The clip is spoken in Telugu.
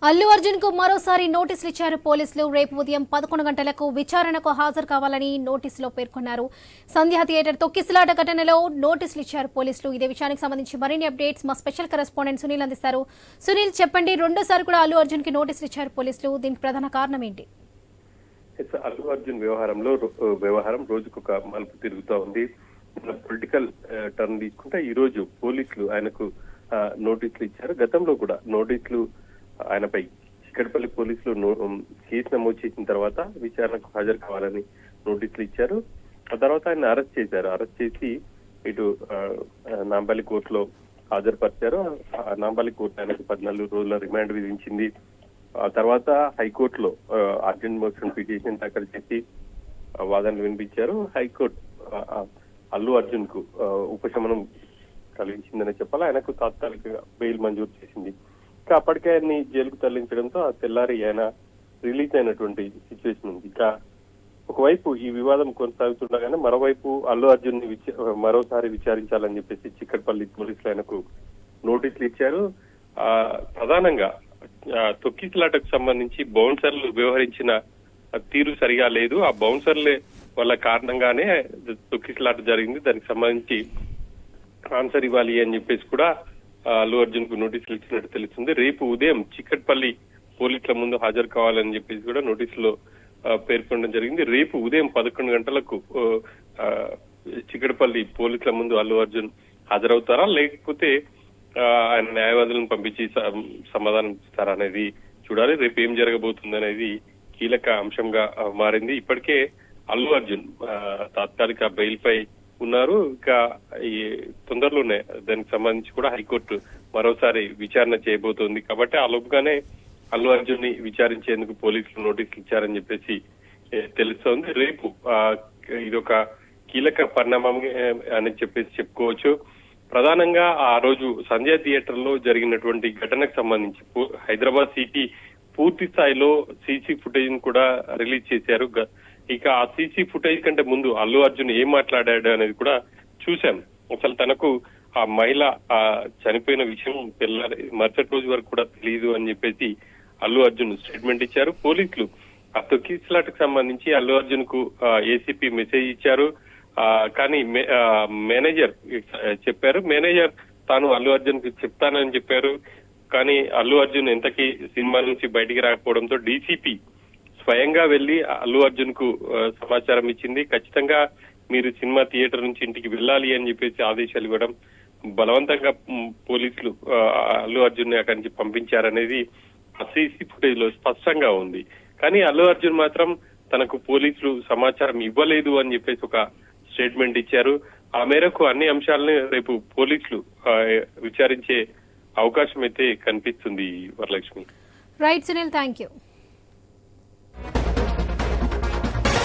అల్లు అర్జున్ కు మరోసారి నోటీసులు ఇచ్చారు పోలీసులు. రేపు ఉదయం 11 గంటలకు విచారణకు హాజరు కావాలని నోటీసులో పేర్కొన్నారు. సంధ్యా థియేటర్ తొక్కిసలాట ఘటనలో నోటీసులు ఇచ్చారు పోలీసులు. ఇదే విషయానికి సంబంధించి మరిన్ని అప్డేట్స్ మా స్పెషల్ కరెస్పాండెంట్ సునీల్ అందిస్తారు. సునీల్, చెప్పండి, రెండోసారి కూడా అల్లు అర్జున్ కి నోటీసులు ఇచ్చారు పోలీసులు. దీనికి ప్రధాన కారణం ఏంటి? అల్లు అర్జున్ వ్యవహారం రోజుకొక మలుపు తిరుగుతూ ఉంది. పొలిటికల్ టర్న్ తీసుకుంటే ఈ రోజు పోలీసులు ఆయనకు నోటీసులు ఇచ్చారు. గతంలో కూడా నోటీసులు ఆయనపై చిక్కడపల్లి పోలీసులు కేసు నమోదు చేసిన తర్వాత విచారణకు హాజరు కావాలని నోటీసులు ఇచ్చారు. ఆ తర్వాత ఆయన అరెస్ట్ చేశారు. అరెస్ట్ చేసి ఇటు నాంపల్లి కోర్టులో హాజరుపరిచారు. నాంపల్లి కోర్టు ఆయనకు 14 రోజుల రిమాండ్ విధించింది. ఆ తర్వాత హైకోర్టులో అర్జెంట్ మోషన్ పిటిషన్ దాఖలు చేసి వాదనలు వినిపించారు. హైకోర్టు అల్లు అర్జున్ కు ఉపశమనం కలిగించిందని చెప్పాలి. ఆయనకు తాత్కాలిక బెయిల్ మంజూరు చేసింది. ఇంకా అప్పటికే ఆయన్ని జైలుకు తరలించడంతో ఆ తెల్లారి ఆయన రిలీజ్ అయినటువంటి సిచ్యువేషన్ ఉంది. ఇక ఒకవైపు ఈ వివాదం కొనసాగుతుండగానే మరోవైపు అల్లు అర్జున్ ని మరోసారి విచారించాలని చెప్పేసి చిక్కడపల్లి పోలీసులు ఆయనకు నోటీసులు ఇచ్చారు. ప్రధానంగా తొక్కిసలాటకు సంబంధించి బౌన్సర్లు వ్యవహరించిన తీరు సరిగా లేదు. ఆ బౌన్సర్లే వల్ల కారణంగానే తొక్కిసలాట జరిగింది. దానికి సంబంధించి ఆన్సర్ ఇవ్వాలి అని చెప్పేసి కూడా అల్లు అర్జున్ కు నోటీసులు ఇచ్చినట్టు తెలుస్తుంది. రేపు ఉదయం చిక్కట్పల్లి పోలీసుల ముందు హాజరు కావాలని చెప్పేసి కూడా నోటీసులో పేర్కొనడం జరిగింది. రేపు ఉదయం 11 గంటలకు చిక్కడపల్లి పోలీసుల ముందు అల్లు అర్జున్ హాజరవుతారా, లేకపోతే ఆయన న్యాయవాదులను పంపించి సమాధానం ఇస్తారా అనేది చూడాలి. రేపు ఏం జరగబోతుంది అనేది కీలక అంశంగా మారింది. ఇప్పటికే అల్లు అర్జున్ తాత్కాలిక బెయిల్ పై ఉన్నారు. ఇంకా ఈ తొందరలోనే దానికి సంబంధించి కూడా హైకోర్టు మరోసారి విచారణ చేయబోతోంది. కాబట్టి ఆ లోపుగానే అల్లు అర్జున్ ని విచారించేందుకు పోలీసులు నోటీసులు ఇచ్చారని చెప్పేసి తెలుస్తోంది. రేపు ఇదొక కీలక పరిణామం అని చెప్పేసి చెప్పుకోవచ్చు. ప్రధానంగా ఆ రోజు సంధ్యా థియేటర్ లో జరిగినటువంటి ఘటనకు సంబంధించి హైదరాబాద్ సిటీ పూర్తి స్థాయిలో సీసీ ఫుటేజ్ ను కూడా రిలీజ్ చేశారు. ఇక ఆ సీసీ ఫుటేజ్ కంటే ముందు అల్లు అర్జున్ ఏం మాట్లాడాడు అనేది కూడా చూశాం. అసలు తనకు ఆ మహిళ చనిపోయిన విషయం మరుసటి రోజు వరకు కూడా తెలియదు అని చెప్పేసి అల్లు అర్జున్ స్టేట్మెంట్ ఇచ్చారు. పోలీసులు ఆ తొక్కిసలాటకు సంబంధించి అల్లు అర్జున్ కు ఏసీపీ మెసేజ్ ఇచ్చారు. కానీ మేనేజర్ చెప్పారు. మేనేజర్ తాను అల్లు అర్జున్ కి చెప్తానని చెప్పారు. కానీ అల్లు అర్జున్ ఎంతకీ సినిమా నుంచి బయటికి రాకపోవడంతో డీసీపీ స్వయంగా వెళ్లి అల్లు అర్జున్ కు సమాచారం ఇచ్చింది. ఖచ్చితంగా మీరు సినిమా థియేటర్ నుంచి ఇంటికి వెళ్ళాలి అని చెప్పేసి ఆదేశాలు ఇవ్వడం, బలవంతంగా పోలీసులు అల్లు అర్జున్ ని అక్కడి నుంచి పంపించారనేది ఆ సీసీ ఫుటేజ్ లో స్పష్టంగా ఉంది. కానీ అల్లు అర్జున్ మాత్రం తనకు పోలీసులు సమాచారం ఇవ్వలేదు అని చెప్పేసి ఒక స్టేట్మెంట్ ఇచ్చారు. ఆ మేరకు అన్ని అంశాలని రేపు పోలీసులు విచారించే అవకాశం అయితే కనిపిస్తుంది. Varalakshmi. Right Sunil, thank you.